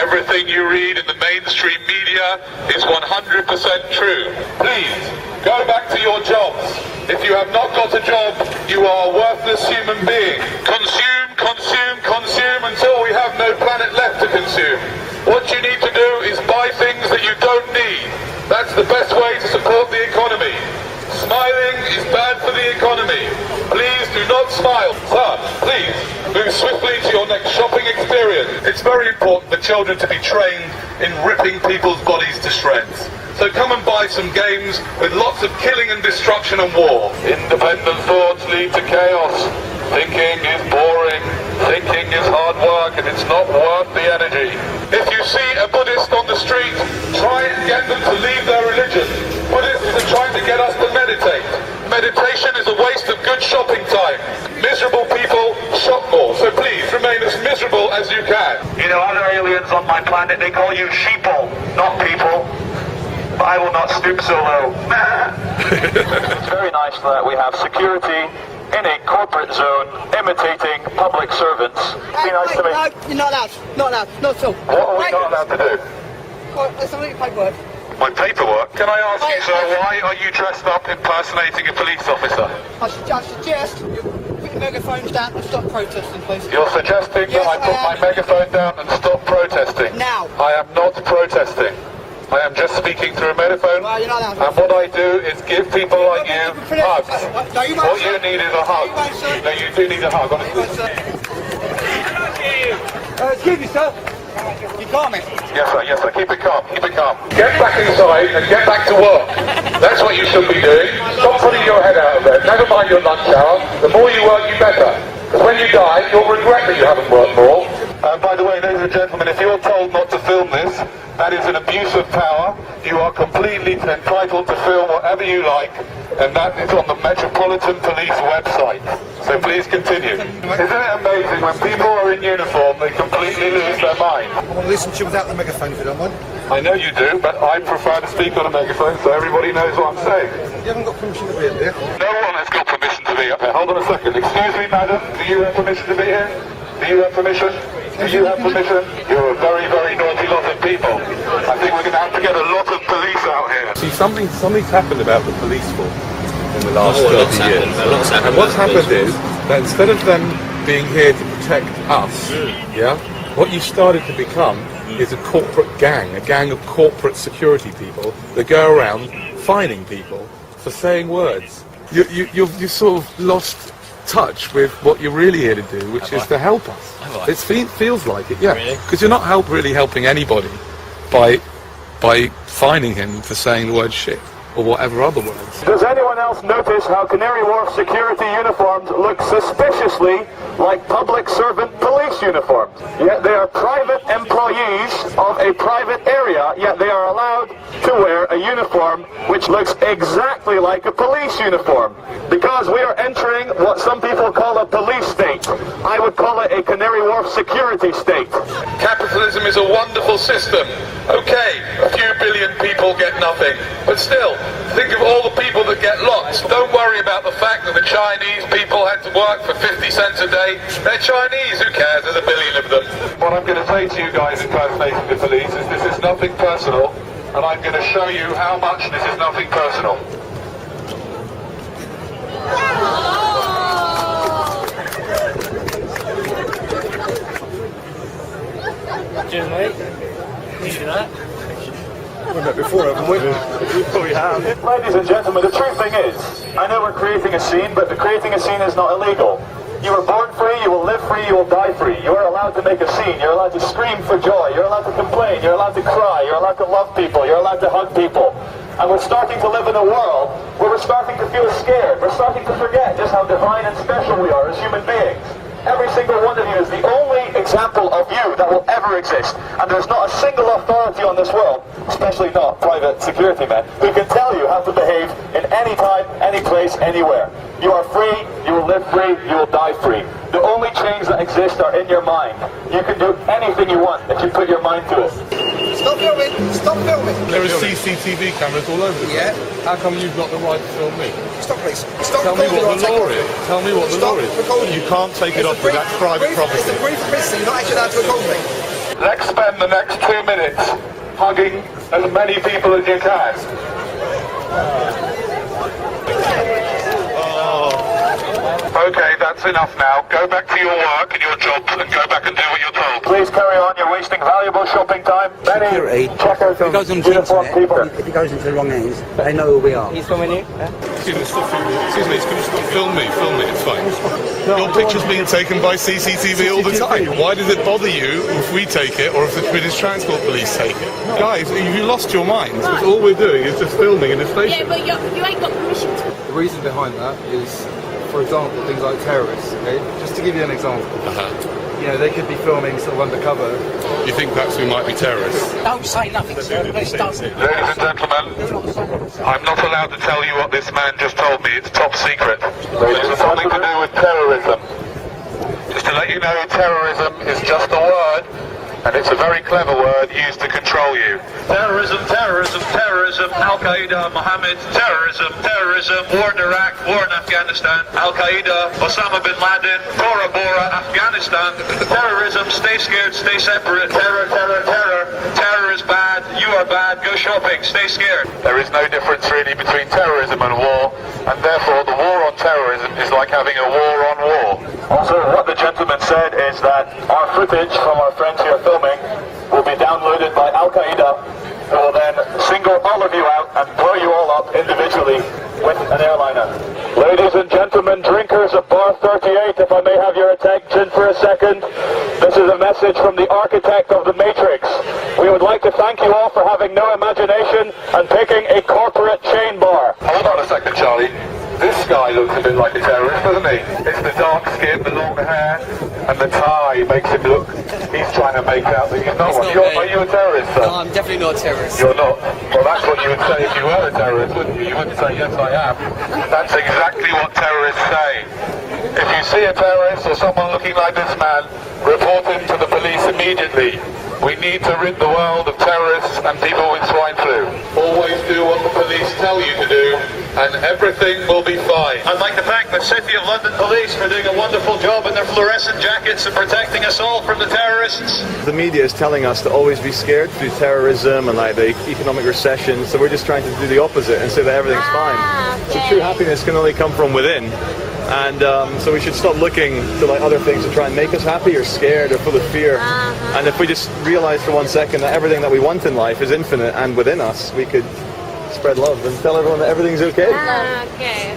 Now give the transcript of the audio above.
Everything you read in the mainstream media is 100% true. Please, go back to your jobs. If you have not got a job, you are a worthless human being. Consume, consume, consume until we have no planet left to consume. What you need to do is buy things that you don't need. That's the best way to support the economy. Smiling is bad for the economy. Please do not smile. Sir, please move swiftly to your next shopping experience. It's very important for children to be trained in ripping people's bodies to shreds. So come and buy some games with lots of killing and destruction and war. Independent thoughts lead to chaos. Thinking is boring. Thinking is hard work and it's not worth the energy. If you see a Buddhist on the street, try and get them to leave their religion. Buddhists are trying to get us to meditate. Meditation is a waste of good shopping time. Miserable people shop more, so please remain as miserable as you can. You know, other aliens on my planet, they call you sheeple, not people. But I will not stoop so low. It's very nice that we have security in a corporate zone imitating public servants. Be nice to me. No, you're not allowed. Not allowed. Not at all. What are we not allowed to do? Well, let's have a look at your paperwork. My paperwork? Can I ask you, sir, why are you dressed up impersonating a police officer? I suggest you put your megaphones down and stop protesting, please. You're suggesting that I put my megaphone down and stop protesting? Now. I am not protesting. I am just speaking through a megaphone, Well, you're not allowed. and what I do is give people like you hugs. No, you won't, What you sir. need is a hug. No, you won't, sir. No, you do need a hug, honestly. Excuse me, sir. You calm it. Yes, sir. Keep it calm. Keep it calm. Get back inside and get back to work. That's what you should be doing. Stop putting your head out of bed. Never mind your lunch hour. The more you work, you better. Because when you die, you'll regret that you haven't worked more. By the way, ladies and gentlemen, if you're told not to film this, that is an abuse of power. You are completely entitled to film whatever you like, and that is on the Metropolitan Police website. So please continue. Isn't it amazing when people are in uniform, they completely lose their mind? I want to listen to you without the megaphone if you don't mind. I know you do, but I prefer to speak on a megaphone so everybody knows what I'm saying. You haven't got permission to be in there. No one has got permission to be up here. Hold on a second. Excuse me, madam. Do you have permission to be here? Do you have permission? Do you have permission? You're a very, very naughty lot of people. I think we're going to have to get a lot of police out here. See, something's happened about the police force in the last 30 years. And what's happened is that instead of them being here to protect us, what you started to become is a corporate gang, a gang of corporate security people that go around fining people for saying words. You've sort of lost touch with what you're really here to do, which is to help us. It feels like it, yeah. Because you're not really helping anybody by fining him for saying the word shit or whatever other words. Does anyone else notice how Canary Wharf security uniforms look suspiciously like public servant police uniforms? Yet they are private employees of a private area, yet they are allowed to wear a uniform which looks exactly like a police uniform. Because we are entering what some people call a police state. I would call it a Canary Wharf security state. Capitalism is a wonderful system. Okay, a few billion people get nothing. But still, think of all the people that get lots. Don't worry about the fact that the Chinese people had to work for 50 cents a day. They're Chinese, who cares? There's a billion of them. What I'm going to say to you guys impersonating the police is this is nothing personal, and I'm going to show you how much this is nothing personal. Cheers, mate. You see that? We've met before, haven't we? We have. Ladies and gentlemen, the true thing is, I know we're creating a scene, but creating a scene is not illegal. You were born free, you will live free, you will die free. You are allowed to make a scene, you're allowed to scream for joy, you're allowed to complain, you're allowed to cry, you're allowed to love people, you're allowed to hug people. And we're starting to live in a world where we're starting to feel scared. We're starting to forget just how divine and special we are as human beings. Every single one of you is the only example of you that will ever exist. And there's not a single authority on this world, especially not private security men, who can tell you how to behave in any time, any place, anywhere. You are free, you will live free, you will die free. The only chains that exist are in your mind. You can do anything you want if you put your mind to it. Stop filming. Stop filming. There are CCTV cameras all over the place. How come you've got the right to film me? Stop, please. Stop Tell me recording what or the I'll law take it is. off. Tell me what the Stop law is. recording. You can't take it It's off a brief- because that's private brief- property. It's a brief privacy. You're not actually allowed to record me. Let's spend the next 2 minutes hugging as many people as you can. Okay, that's enough now. Go back to your work and your jobs and go back and do what you're told. Please carry on. You're wasting valuable shopping time. Many Security. checkers and goes on uniformed people. If it goes into the wrong hands, they know who we are. He's coming in. Excuse me, stop filming. Excuse me, stop film me, it's fine. Your picture's being taken by CCTV all the time. Why does it bother you if we take it or if the British Transport Police take it? Guys, you lost your minds. Because all we're doing is just filming in the station. Yeah, but you ain't got permission to. The reason behind that is, for example, things like terrorists, okay? Just to give you an example. You know, they could be filming sort of undercover. You think perhaps we might be terrorists? Don't say nothing, sir. Please don't. Ladies and gentlemen, I'm not allowed to tell you what this man just told me. It's top secret. It's something to do with terrorism. Just to let you know, terrorism is just a word, and it's a very clever word used to control you. Terrorism, terrorism, terrorism, Al-Qaeda, Mohammed, terrorism, terrorism, war in Iraq, war in Afghanistan, Al-Qaeda, Osama bin Laden, Bora Bora, Afghanistan, terrorism, stay scared, stay separate, terror, terror, terror, terror is bad, you are bad, go shopping, stay scared. There is no difference really between terrorism and war, and therefore the war on terrorism is like having a war on war. Also, what the gentleman said is that our footage from our friends here filming will be downloaded by Al-Qaeda, who will then single all of you out and blow you all up individually with an airliner. Ladies and gentlemen, drinkers of Bar 38, if I may have your attention for a second. This is a message from the architect of the Matrix. We would like to thank you all for having no imagination and picking a corporate chain bar. Hold on a second, Charlie. This guy looks a bit like a terrorist, doesn't he? It's the dark skin, the long hair, and the tie makes him look... He's trying to make out that he's not one. Are you a terrorist, sir? No, I'm definitely not a terrorist. You're not? Well, that's what you would say if you were a terrorist, wouldn't you? You wouldn't say, yes, I am. That's exactly what terrorists say. If you see a terrorist or someone looking like this man, report him to the police immediately. We need to rid the world of terrorists and people with swine flu. Always do what the police tell you to do, and everything will be fine. I'd like to thank the City of London Police for doing a wonderful job in their fluorescent jackets and protecting us all from the terrorists. The media is telling us to always be scared through terrorism and like the economic recession, so we're just trying to do the opposite and say that everything's fine. So true happiness can only come from within. And so we should stop looking to like other things to try and make us happy or scared or full of fear. And if we just realize for 1 second that everything that we want in life is infinite and within us, we could spread love and tell everyone that everything's okay. Okay.